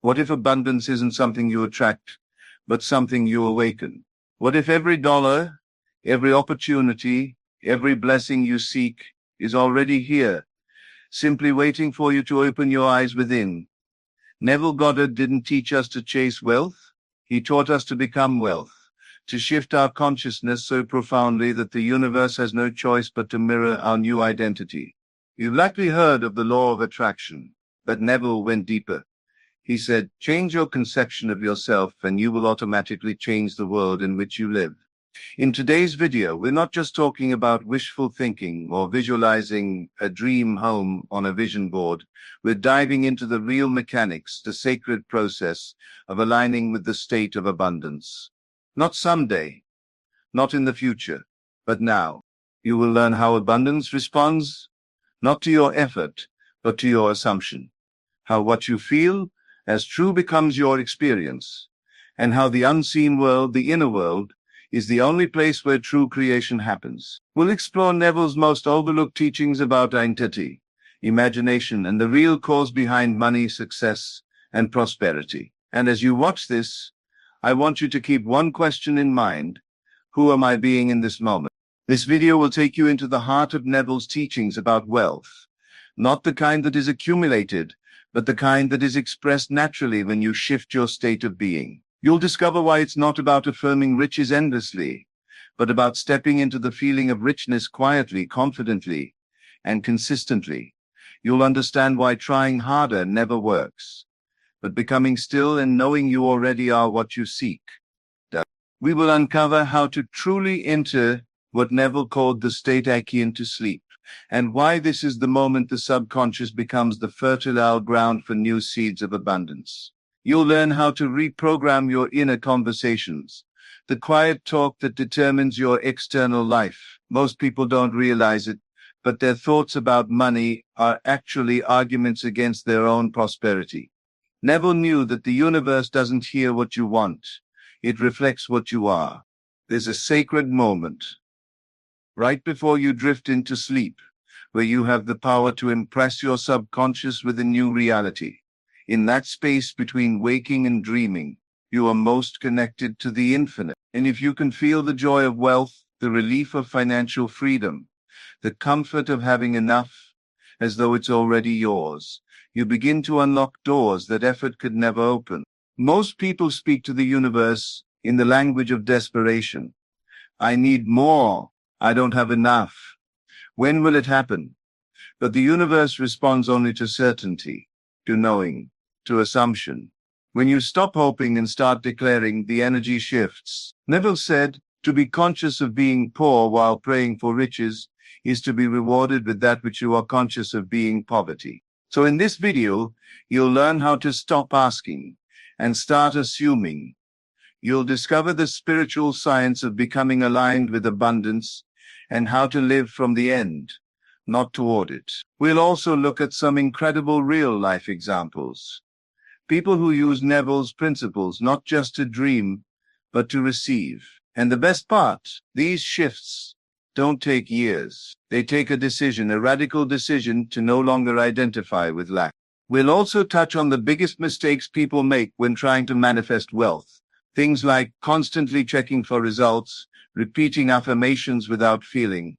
What if abundance isn't something you attract, but something you awaken? What if every dollar, every opportunity, every blessing you seek is already here, simply waiting for you to open your eyes within? Neville Goddard didn't teach us to chase wealth. He taught us to become wealth, to shift our consciousness so profoundly that the universe has no choice but to mirror our new identity. You've likely heard of the law of attraction, but Neville went deeper. He said, change your conception of yourself and you will automatically change the world in which you live. In today's video, we're not just talking about wishful thinking or visualizing a dream home on a vision board. We're diving into the real mechanics, the sacred process of aligning with the state of abundance. Not someday, not in the future, but now. You will learn how abundance responds, not to your effort, but to your assumption. How what you feel as true becomes your experience, and how the unseen world, the inner world, is the only place where true creation happens. We'll explore Neville's most overlooked teachings about identity, imagination, and the real cause behind money, success, and prosperity. And as you watch this, I want you to keep one question in mind. Who am I being in this moment? This video will take you into the heart of Neville's teachings about wealth, not the kind that is accumulated, but the kind that is expressed naturally when you shift your state of being. You'll discover why it's not about affirming riches endlessly, but about stepping into the feeling of richness quietly, confidently, and consistently. You'll understand why trying harder never works, but becoming still and knowing you already are what you seek. We will uncover how to truly enter what Neville called the state Akin to sleep, and why this is the moment the subconscious becomes the fertile ground for new seeds of abundance. You'll learn how to reprogram your inner conversations, the quiet talk that determines your external life. Most people don't realize it, but their thoughts about money are actually arguments against their own prosperity. Neville knew that the universe doesn't hear what you want. It reflects what you are. There's a sacred moment, right before you drift into sleep, where you have the power to impress your subconscious with a new reality. In that space between waking and dreaming, you are most connected to the infinite. And if you can feel the joy of wealth, the relief of financial freedom, the comfort of having enough, as though it's already yours, you begin to unlock doors that effort could never open. Most people speak to the universe in the language of desperation. I need more. I don't have enough. When will it happen? But the universe responds only to certainty, to knowing, to assumption. When you stop hoping and start declaring, the energy shifts. Neville said, to be conscious of being poor while praying for riches is to be rewarded with that which you are conscious of being poverty. So in this video, you'll learn how to stop asking and start assuming. You'll discover the spiritual science of becoming aligned with abundance and how to live from the end, not toward it. We'll also look at some incredible real-life examples. People who use Neville's principles not just to dream, but to receive. And the best part, these shifts don't take years. They take a decision, a radical decision to no longer identify with lack. We'll also touch on the biggest mistakes people make when trying to manifest wealth. Things like constantly checking for results, repeating affirmations without feeling,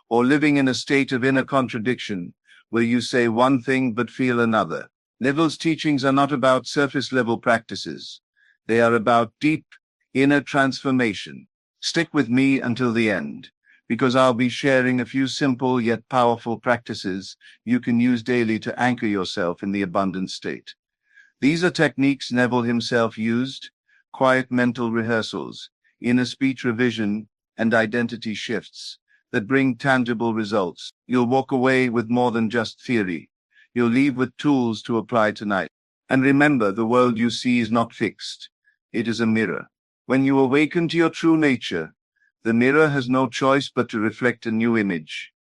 or living in a state of inner contradiction where you say one thing but feel another. Neville's teachings are not about surface-level practices. They are about deep, inner transformation. Stick with me until the end, because I'll be sharing a few simple yet powerful practices you can use daily to anchor yourself in the abundant state. These are techniques Neville himself used: quiet mental rehearsals, inner speech revision, and identity shifts that bring tangible results. You'll walk away with more than just theory. You'll leave with tools to apply tonight. And remember, the world you see is not fixed. It is a mirror. When you awaken to your true nature, the mirror has no choice but to reflect a new image.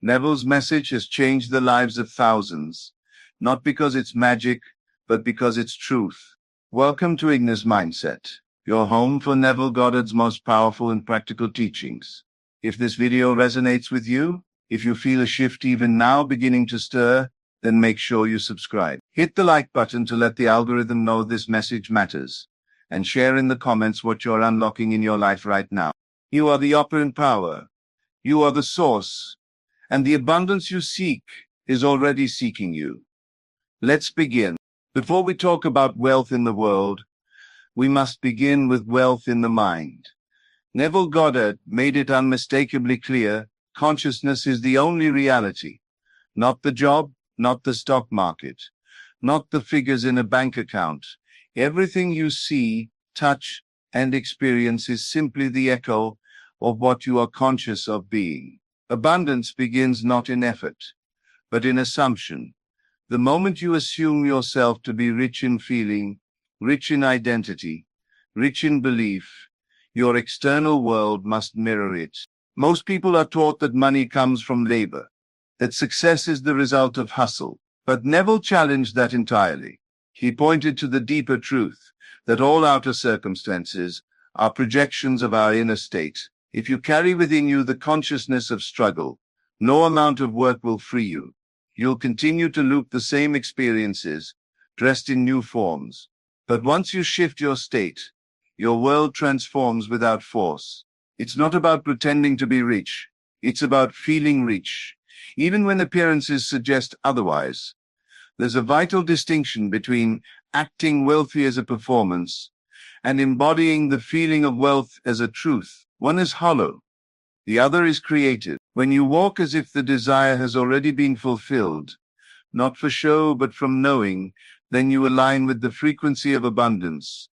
Neville's message has changed the lives of thousands, not because it's magic, but because it's truth. Welcome to Ignis Mindset, your home for Neville Goddard's most powerful and practical teachings. If this video resonates with you, if you feel a shift even now beginning to stir, then make sure you subscribe. Hit the like button to let the algorithm know this message matters, and share in the comments what you're unlocking in your life right now. You are the operant power. You are the source, and the abundance you seek is already seeking you. Let's begin. Before we talk about wealth in the world, we must begin with wealth in the mind. Neville Goddard made it unmistakably clear, consciousness is the only reality. Not the job, not the stock market, not the figures in a bank account. Everything you see, touch, and experience is simply the echo of what you are conscious of being. Abundance begins not in effort, but in assumption. The moment you assume yourself to be rich in feeling, rich in identity, rich in belief, your external world must mirror it. Most people are taught that money comes from labor, that success is the result of hustle. But Neville challenged that entirely. He pointed to the deeper truth that all outer circumstances are projections of our inner state. If you carry within you the consciousness of struggle, no amount of work will free you. You'll continue to loop the same experiences, dressed in new forms. But once you shift your state, your world transforms without force. It's not about pretending to be rich. It's about feeling rich, even when appearances suggest otherwise. There's a vital distinction between acting wealthy as a performance and embodying the feeling of wealth as a truth. One is hollow, the other is creative. When you walk as if the desire has already been fulfilled, not for show but from knowing, then you align with the frequency of abundance,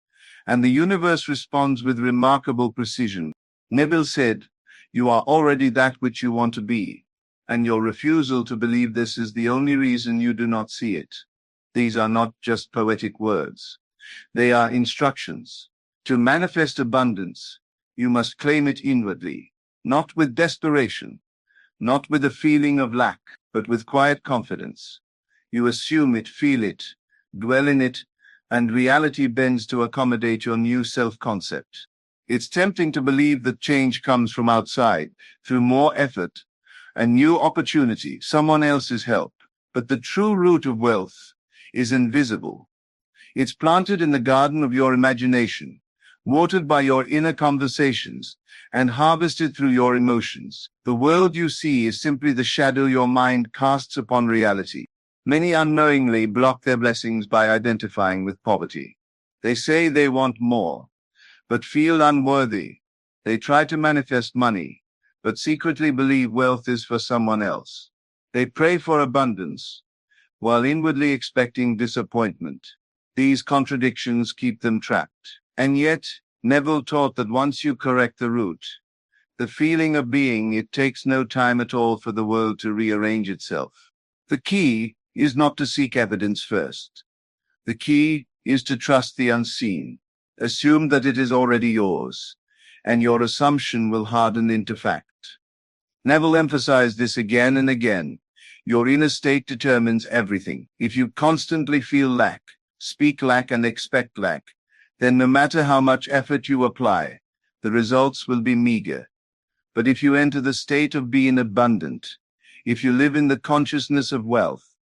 and the universe responds with remarkable precision. Neville said, "You are already that which you want to be, and your refusal to believe this is the only reason you do not see it." These are not just poetic words. They are instructions. To manifest abundance, you must claim it inwardly, not with desperation, not with a feeling of lack, but with quiet confidence. You assume it, feel it, dwell in it, and reality bends to accommodate your new self-concept. It's tempting to believe that change comes from outside, through more effort, a new opportunity, someone else's help. But the true root of wealth is invisible. It's planted in the garden of your imagination, watered by your inner conversations, and harvested through your emotions. The world you see is simply the shadow your mind casts upon reality. Many unknowingly block their blessings by identifying with poverty. They say they want more, but feel unworthy. They try to manifest money, but secretly believe wealth is for someone else. They pray for abundance, while inwardly expecting disappointment. These contradictions keep them trapped. And yet, Neville taught that once you correct the root, the feeling of being, it takes no time at all for the world to rearrange itself. The key is not to seek evidence first. The key is to trust the unseen. Assume that it is already yours, and your assumption will harden into fact. Neville emphasized this again and again. Your inner state determines everything. If you constantly feel lack, speak lack, and expect lack, then no matter how much effort you apply, the results will be meager. But if you enter the state of being abundant, if you live in the consciousness of wealth,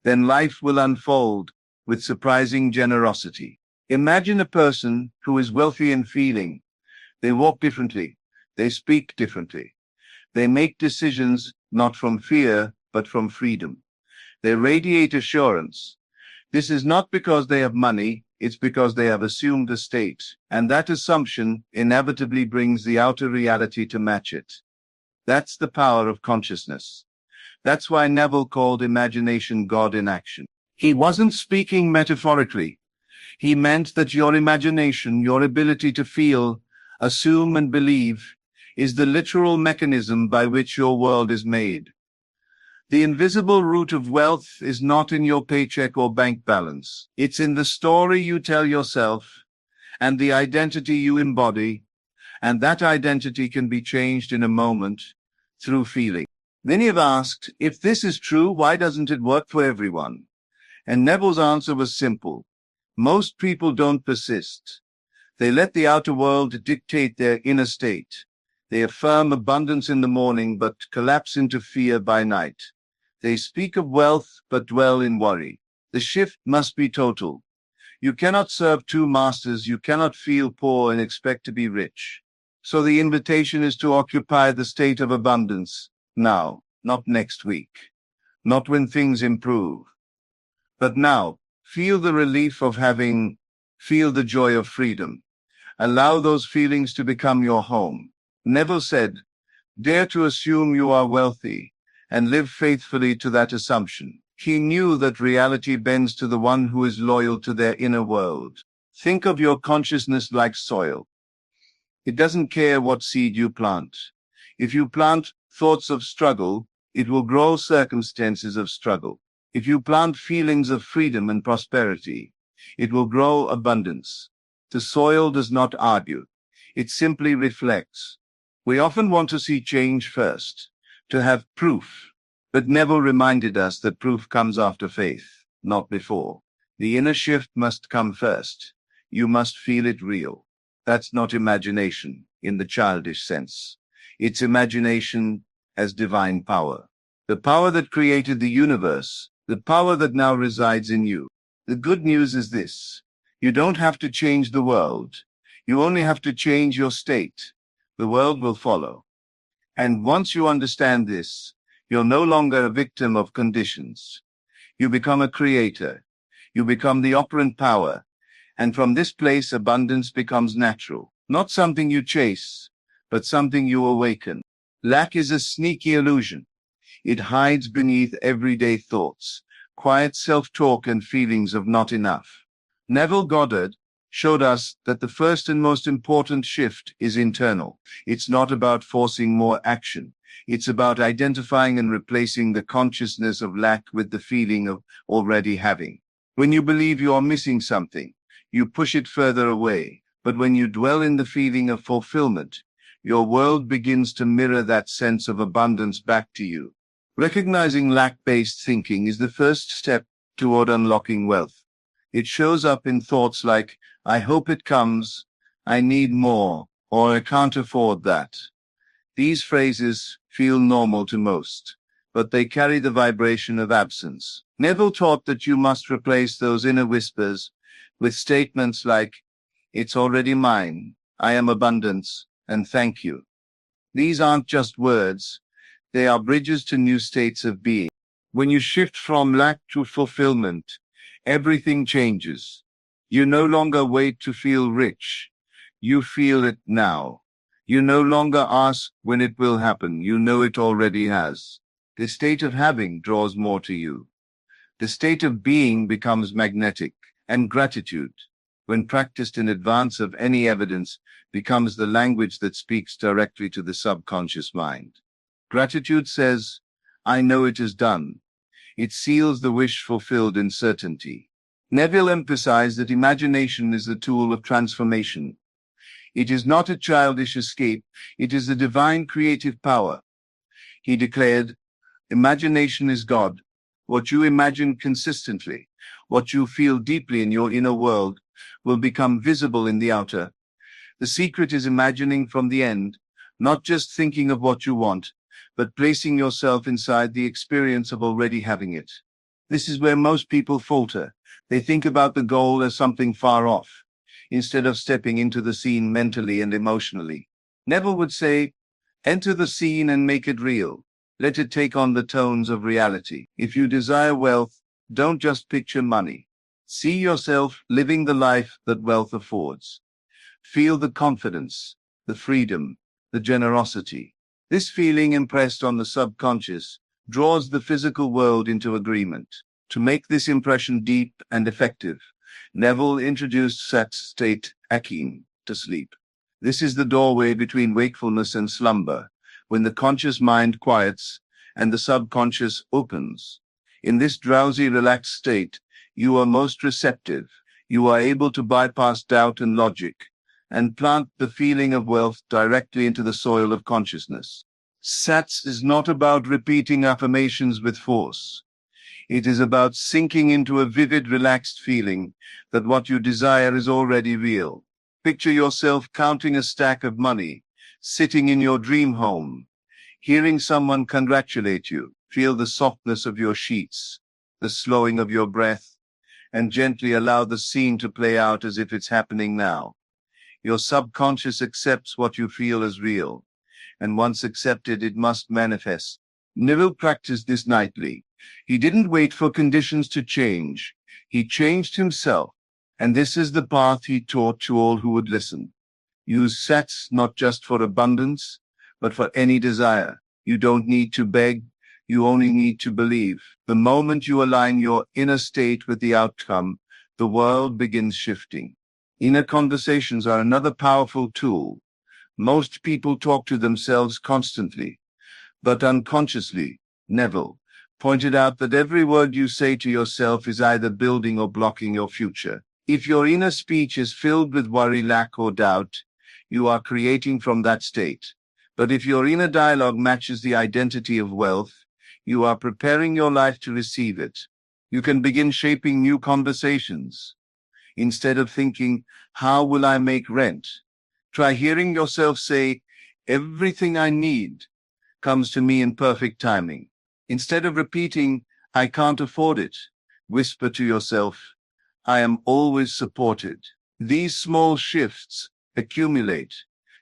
then life will unfold with surprising generosity. Imagine a person who is wealthy in feeling. They walk differently. They speak differently. They make decisions not from fear, but from freedom. They radiate assurance. This is not because they have money, it's because they have assumed a state, and that assumption inevitably brings the outer reality to match it. That's the power of consciousness. That's why Neville called imagination God in action. He wasn't speaking metaphorically. He meant that your imagination, your ability to feel, assume, and believe, is the literal mechanism by which your world is made. The invisible root of wealth is not in your paycheck or bank balance. It's in the story you tell yourself and the identity you embody, and that identity can be changed in a moment through feeling. Many have asked, if this is true, why doesn't it work for everyone? And Neville's answer was simple. Most people don't persist. They let the outer world dictate their inner state. They affirm abundance in the morning, but collapse into fear by night. They speak of wealth, but dwell in worry. The shift must be total. You cannot serve two masters. You cannot feel poor and expect to be rich. So the invitation is to occupy the state of abundance now, not next week, not when things improve, but now. Feel the relief of having, feel the joy of freedom. Allow those feelings to become your home. Neville said, dare to assume you are wealthy and live faithfully to that assumption. He knew that reality bends to the one who is loyal to their inner world. Think of your consciousness like soil. It doesn't care what seed you plant. If you plant thoughts of struggle, it will grow circumstances of struggle. If you plant feelings of freedom and prosperity, it will grow abundance. The soil does not argue. It simply reflects. We often want to see change first, to have proof, but Neville reminded us that proof comes after faith, not before. The inner shift must come first. You must feel it real. That's not imagination in the childish sense. It's imagination as divine power. The power that created the universe, the power that now resides in you. The good news is this. You don't have to change the world. You only have to change your state. The world will follow. And once you understand this, you're no longer a victim of conditions. You become a creator. You become the operant power. And from this place, abundance becomes natural. Not something you chase, but something you awaken. Lack is a sneaky illusion. It hides beneath everyday thoughts, quiet self-talk and feelings of not enough. Neville Goddard showed us that the first and most important shift is internal. It's not about forcing more action. It's about identifying and replacing the consciousness of lack with the feeling of already having. When you believe you are missing something, you push it further away. But when you dwell in the feeling of fulfillment, your world begins to mirror that sense of abundance back to you. Recognizing lack-based thinking is the first step toward unlocking wealth. It shows up in thoughts like, I hope it comes, I need more, or I can't afford that. These phrases feel normal to most, but they carry the vibration of absence. Neville taught that you must replace those inner whispers with statements like, it's already mine, I am abundance, and thank you. These aren't just words, they are bridges to new states of being. When you shift from lack to fulfillment, everything changes. You no longer wait to feel rich. You feel it now. You no longer ask when it will happen. You know it already has. The state of having draws more to you. The state of being becomes magnetic, and gratitude, when practiced in advance of any evidence, becomes the language that speaks directly to the subconscious mind. Gratitude says, I know it is done. It seals the wish fulfilled in certainty. Neville emphasized that imagination is the tool of transformation. It is not a childish escape, it is a divine creative power. He declared, imagination is God. What you imagine consistently, what you feel deeply in your inner world, will become visible in the outer. The secret is imagining from the end, not just thinking of what you want, but placing yourself inside the experience of already having it. This is where most people falter. They think about the goal as something far off, instead of stepping into the scene mentally and emotionally. Neville would say, enter the scene and make it real. Let it take on the tones of reality. If you desire wealth, don't just picture money. See yourself living the life that wealth affords. Feel the confidence, the freedom, the generosity. This feeling impressed on the subconscious draws the physical world into agreement. To make this impression deep and effective, Neville introduced that state, Akin, to sleep. This is the doorway between wakefulness and slumber, when the conscious mind quiets and the subconscious opens. In this drowsy, relaxed state, you are most receptive. You are able to bypass doubt and logic and plant the feeling of wealth directly into the soil of consciousness. Sats is not about repeating affirmations with force. It is about sinking into a vivid, relaxed feeling that what you desire is already real. Picture yourself counting a stack of money, sitting in your dream home, hearing someone congratulate you, Feel the softness of your sheets, the slowing of your breath, and gently allow the scene to play out as if it's happening now. Your subconscious accepts what you feel as real, and once accepted, it must manifest. Neville practiced this nightly. He didn't wait for conditions to change. He changed himself, and this is the path he taught to all who would listen. Use sats not just for abundance, but for any desire. You don't need to beg. You only need to believe. The moment you align your inner state with the outcome, the world begins shifting. Inner conversations are another powerful tool. Most people talk to themselves constantly, but unconsciously. Neville pointed out that every word you say to yourself is either building or blocking your future. If your inner speech is filled with worry, lack, or doubt, you are creating from that state. But if your inner dialogue matches the identity of wealth, you are preparing your life to receive it. You can begin shaping new conversations. Instead of thinking, how will I make rent? Try hearing yourself say, everything I need comes to me in perfect timing. Instead of repeating, I can't afford it, whisper to yourself, I am always supported. These small shifts accumulate,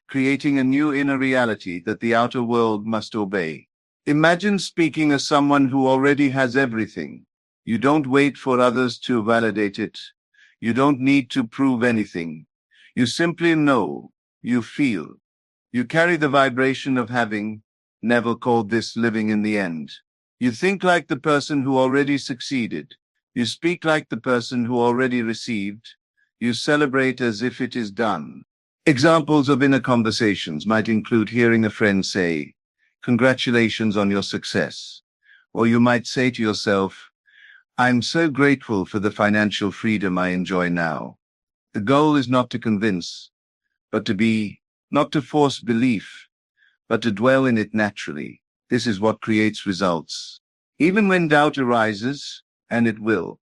creating a new inner reality that the outer world must obey. Imagine speaking as someone who already has everything. You don't wait for others to validate it. You don't need to prove anything. You simply know, you feel. You carry the vibration of having. Neville called this living in the end. You think like the person who already succeeded. You speak like the person who already received. You celebrate as if it is done. Examples of inner conversations might include hearing a friend say, congratulations on your success. Or you might say to yourself, I'm so grateful for the financial freedom I enjoy now. The goal is not to convince, but to be, not to force belief, but to dwell in it naturally. This is what creates results. Even when doubt arises, and it will,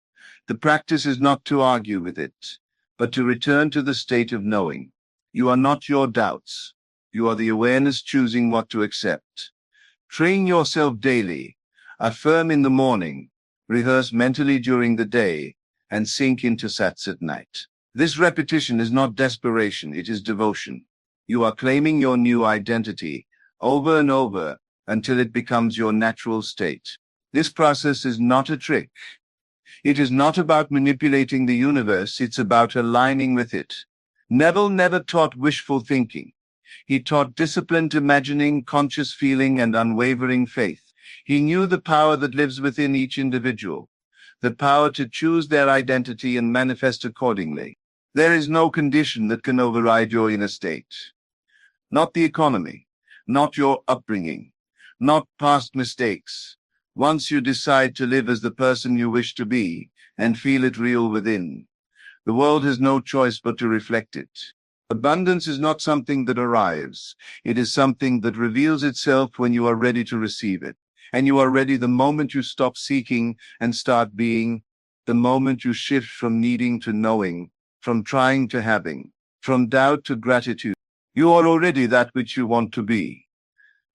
the practice is not to argue with it, but to return to the state of knowing. You are not your doubts. You are the awareness choosing what to accept. Train yourself daily. Affirm in the morning. Rehearse mentally during the day, and sink into sats at night. This repetition is not desperation, it is devotion. You are claiming your new identity over and over until it becomes your natural state. This process is not a trick. It is not about manipulating the universe, it's about aligning with it. Neville never taught wishful thinking. He taught disciplined imagining, conscious feeling, and unwavering faith. He knew the power that lives within each individual, the power to choose their identity and manifest accordingly. There is no condition that can override your inner state. Not the economy, not your upbringing, not past mistakes. Once you decide to live as the person you wish to be and feel it real within, the world has no choice but to reflect it. Abundance is not something that arrives. It is something that reveals itself when you are ready to receive it. And you are ready the moment you stop seeking and start being, the moment you shift from needing to knowing, from trying to having, from doubt to gratitude. You are already that which you want to be.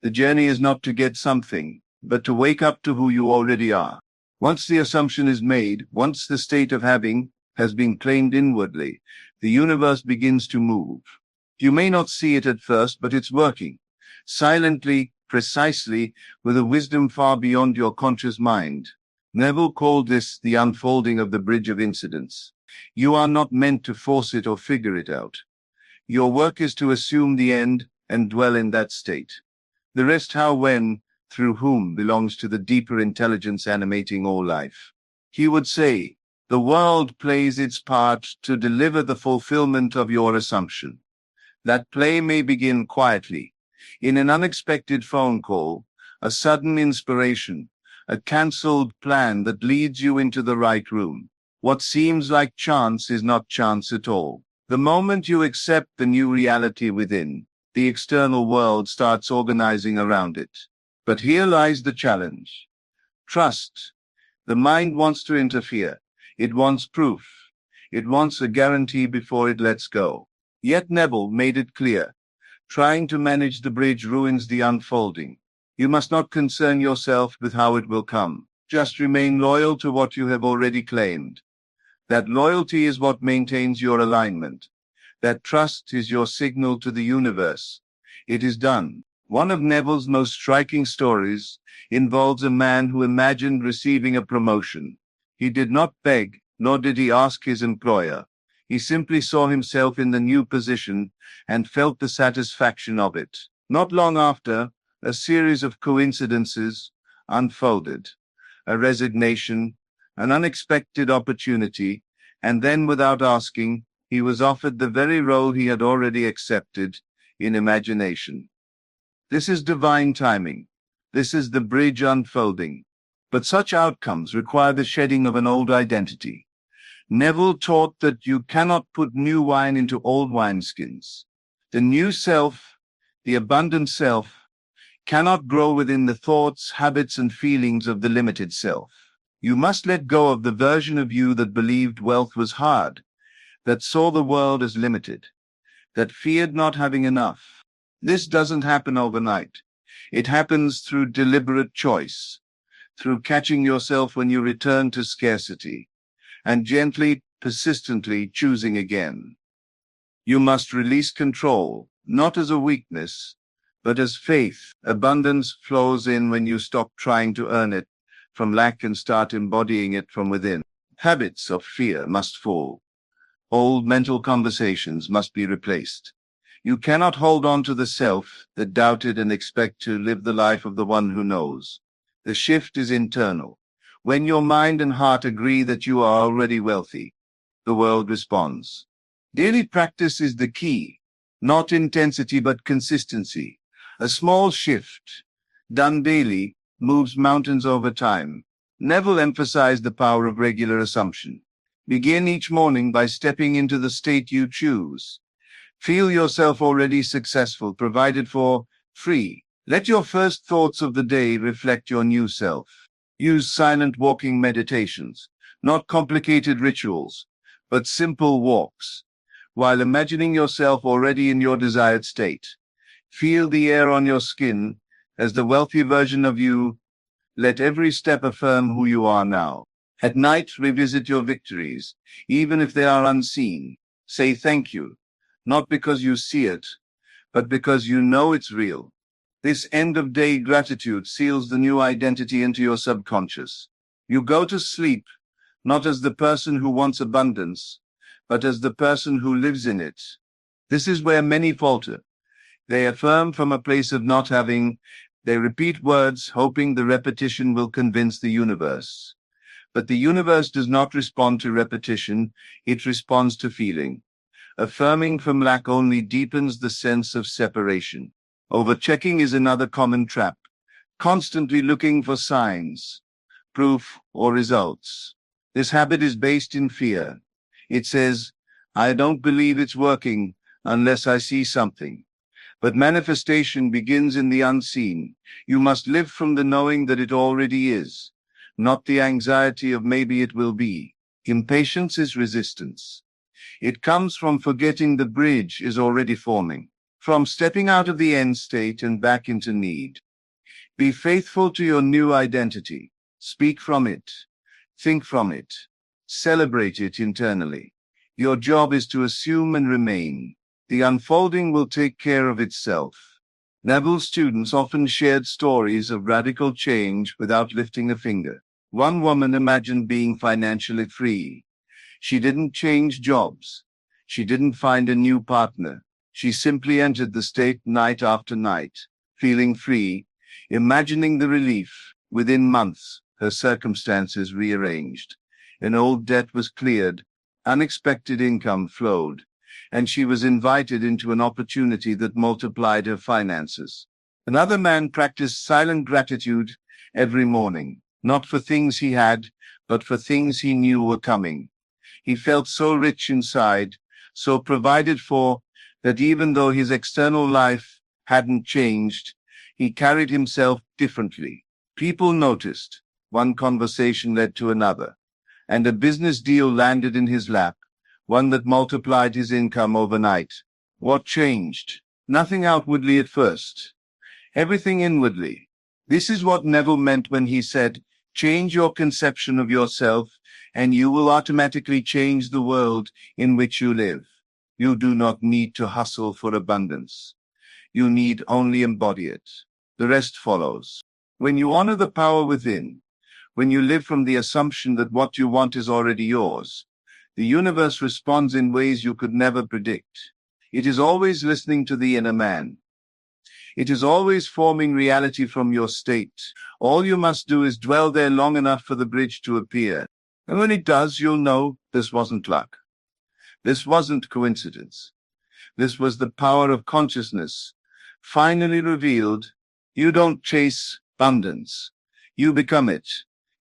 The journey is not to get something, but to wake up to who you already are. Once the assumption is made, once the state of having has been claimed inwardly, the universe begins to move. You may not see it at first, but it's working. Silently, precisely, with a wisdom far beyond your conscious mind. Neville called this the unfolding of the bridge of incidents. You are not meant to force it or figure it out. Your work is to assume the end and dwell in that state. The rest, how, when, through whom, belongs to the deeper intelligence animating all life. He would say, the world plays its part to deliver the fulfillment of your assumption. That play may begin quietly, in an unexpected phone call, a sudden inspiration, a cancelled plan that leads you into the right room. What seems like chance is not chance at all. The moment you accept the new reality within, the external world starts organizing around it. But here lies the challenge. Trust. The mind wants to interfere. It wants proof. It wants a guarantee before it lets go. Yet Neville made it clear. Trying to manage the bridge ruins the unfolding. You must not concern yourself with how it will come. Just remain loyal to what you have already claimed. That loyalty is what maintains your alignment. That trust is your signal to the universe. It is done. One of Neville's most striking stories involves a man who imagined receiving a promotion. He did not beg, nor did he ask his employer. He simply saw himself in the new position and felt the satisfaction of it. Not long after, a series of coincidences unfolded. A resignation, an unexpected opportunity, and then without asking, he was offered the very role he had already accepted in imagination. This is divine timing. This is the bridge unfolding. But such outcomes require the shedding of an old identity. Neville taught that you cannot put new wine into old wineskins. The new self, the abundant self, cannot grow within the thoughts, habits, and feelings of the limited self. You must let go of the version of you that believed wealth was hard, that saw the world as limited, that feared not having enough. This doesn't happen overnight. It happens through deliberate choice, through catching yourself when you return to scarcity, and gently, persistently choosing again. You must release control, not as a weakness, but as faith. Abundance flows in when you stop trying to earn it from lack and start embodying it from within. Habits of fear must fall. Old mental conversations must be replaced. You cannot hold on to the self that doubted and expect to live the life of the one who knows. The shift is internal. When your mind and heart agree that you are already wealthy, the world responds. Daily practice is the key, not intensity but consistency. A small shift, done daily, moves mountains over time. Neville emphasized the power of regular assumption. Begin each morning by stepping into the state you choose. Feel yourself already successful, provided for, free. Let your first thoughts of the day reflect your new self. Use silent walking meditations, not complicated rituals, but simple walks, while imagining yourself already in your desired state. Feel the air on your skin as the wealthy version of you. Let every step affirm who you are now. At night, revisit your victories, even if they are unseen. Say thank you, not because you see it, but because you know it's real. This end-of-day gratitude seals the new identity into your subconscious. You go to sleep, not as the person who wants abundance, but as the person who lives in it. This is where many falter. They affirm from a place of not having. They repeat words, hoping the repetition will convince the universe. But the universe does not respond to repetition, it responds to feeling. Affirming from lack only deepens the sense of separation. Overchecking is another common trap. Constantly looking for signs, proof, or results. This habit is based in fear. It says, I don't believe it's working unless I see something. But manifestation begins in the unseen. You must live from the knowing that it already is, not the anxiety of maybe it will be. Impatience is resistance. It comes from forgetting the bridge is already forming, from stepping out of the end state and back into need. Be faithful to your new identity. Speak from it. Think from it. Celebrate it internally. Your job is to assume and remain. The unfolding will take care of itself. Neville's students often shared stories of radical change without lifting a finger. One woman imagined being financially free. She didn't change jobs. She didn't find a new partner. She simply entered the state night after night, feeling free, imagining the relief. Within months, her circumstances rearranged. An old debt was cleared, unexpected income flowed, and she was invited into an opportunity that multiplied her finances. Another man practiced silent gratitude every morning, not for things he had, but for things he knew were coming. He felt so rich inside, so provided for, that even though his external life hadn't changed, he carried himself differently. People noticed. One conversation led to another, and a business deal landed in his lap, one that multiplied his income overnight. What changed? Nothing outwardly at first. Everything inwardly. This is what Neville meant when he said, change your conception of yourself, and you will automatically change the world in which you live. You do not need to hustle for abundance. You need only embody it. The rest follows. When you honor the power within, when you live from the assumption that what you want is already yours, the universe responds in ways you could never predict. It is always listening to the inner man. It is always forming reality from your state. All you must do is dwell there long enough for the bridge to appear. And when it does, you'll know this wasn't luck. This wasn't coincidence. This was the power of consciousness, finally revealed. You don't chase abundance. You become it.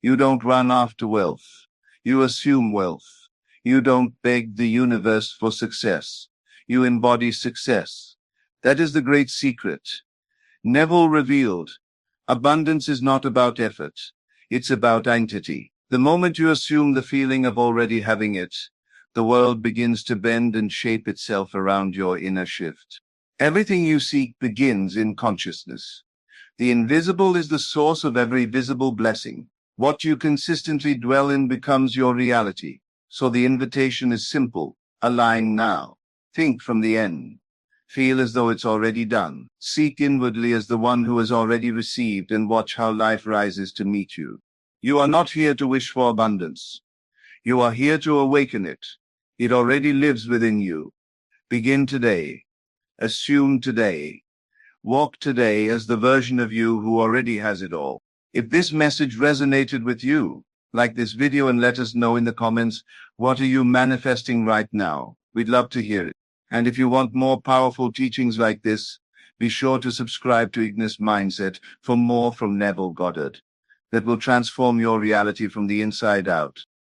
You don't run after wealth. You assume wealth. You don't beg the universe for success. You embody success. That is the great secret. Neville revealed, abundance is not about effort. It's about entity. The moment you assume the feeling of already having it, the world begins to bend and shape itself around your inner shift. Everything you seek begins in consciousness. The invisible is the source of every visible blessing. What you consistently dwell in becomes your reality. So the invitation is simple. Align now. Think from the end. Feel as though it's already done. Seek inwardly as the one who has already received, and watch how life rises to meet you. You are not here to wish for abundance. You are here to awaken it. It already lives within you. Begin today. Assume today. Walk today as the version of you who already has it all. If this message resonated with you, like this video and let us know in the comments, what are you manifesting right now? We'd love to hear it. And if you want more powerful teachings like this, be sure to subscribe to Ignis Mindset for more from Neville Goddard that will transform your reality from the inside out.